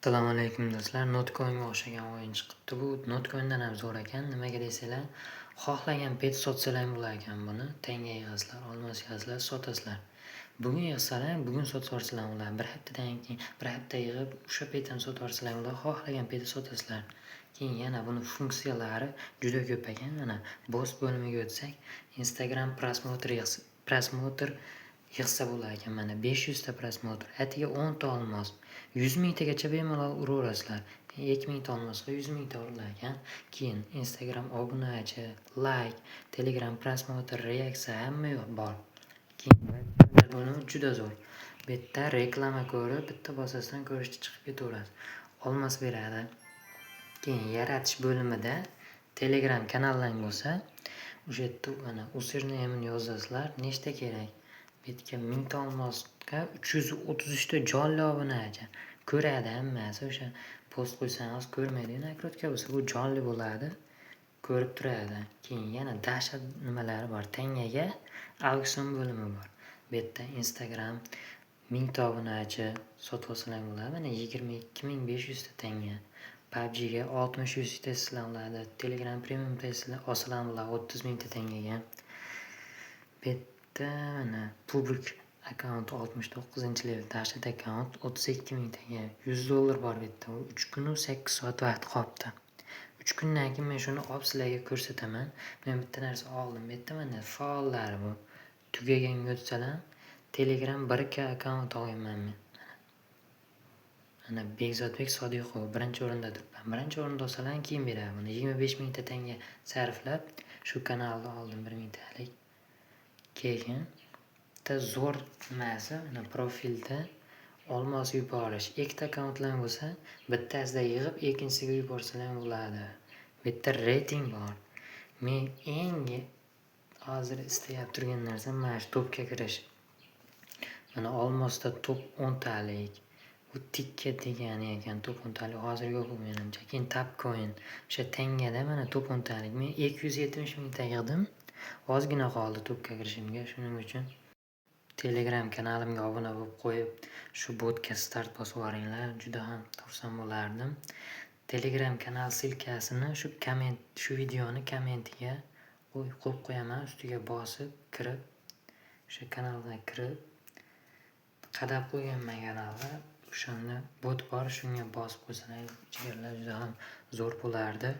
Assalomu alaykum do'stlar. Notcoin'ga o'xshagan o'yin chiqibdi. Bu Notcoin'dan ham zo'r ekan. Nimaga desanglar, xohlagan pet sotsalar bo'lar ekan buni. Tanga yig'asizlar, olmos yig'asizlar, sotasizlar. Bugun yig'salar, bugun sotib yuborsalar bo'lar. Bir haftadan keyin, bir hafta yig'ib, o'sha petni sotib yuborsalar bo'lar. Xohlagan petni sotasizlar. Keyin yana buni funksiyalari juda ko'p ekan. Mana boss bo'limiga o'tsak, Instagram prosmotr yig'sa bo'lar ekan. Mana 500 ta prosmotr, atiga 10 ta olmos, 100 mingtagacha bemalol uraverasizlar. 2 mingta olmosga 100 mingta urilar ekan. Keyin Instagram obunachi, like, Telegram prosmotr, reaksiya hamma yo'q bor. Keyin buni juda zo'r. Bitta reklama ko'rib, bitta bosasidan ko'rishni chiqib ketaverasiz. Olmos beradi. Keyin yaratish bo'limida Telegram kanallang bo'lsa, o'sha yerda mana username yozasizlar, nechta kerak. Betga 1000 ta olmosga 333 ta jonli obunachi. Ko'radi hammasi. O'sha post qo'ysangiz ko'rmaydi. Nakrutka bo'lsa bu jonli bo'ladi. Ko'rib turadi. Keyin yana dahshat nimalari bor. Tangaga auksion bo'limi bor. Bu yerda Instagram 1000 ta obunachi sotib olsalar bo'ladi. Mana 22500 ta tanga. PUBG ga 60-100 ta sizlanadi. Telegram premium testlar olsalar bo'ladi 30 ming ta tangaga. Mana public account 69-level dahshat account 32 ming taga. $100 bor bu yerda. 3 kun 8 soat vaqt qolibdi. 3 kundan keyin men shuni olib sizlarga ko'rsataman. Men bitta narsa oldim. Bu yerda mana faollari bu. Tugaganga o'tsalar, Telegram 1K account olganman men. Mana Bekzodbek Sodiqov birinchi o'rinda turibman. Birinchi o'rinda olsalar keyin beradi buni. 25 ming ta tanga sarflab shu kanalni oldim 1 ming talik. Keyin zo'r nimasi, mana profilda olmos yuborish. Ikkita akkauntlar bo'lsa, bittasida yig'ib, ikkinchisiga yuborsalar bo'ladi. Bu yerda reyting bor. Men eng hozir istayib turgan narsam mana shu topga kirish. Mana olmosda top 10 talik. Bu tikka degani ekan top 10 talik. Hozir yo'q u menimcha. Keyin Tapcoin. O'sha tangada mana top 10 talik. Men 270 ming ta yig'dim. Ozgina qoldi topga kirishimga. Shuning uchun Telegram kanalimga obuna bo'lib qo'yib, shu botga start bosib yuboringlar. Juda ham xursand bo'lardim. Telegram kanal silkasini shu videoni kommentiga qo'yib qo'yaman. Ustiga bosib, kirib, o'sha kanalga kirib, qadab qo'yganman kanalga. O'shanda bot bor, shunga bosib qo'ysangiz, jigarlar juda ham zo'r bo'lardi.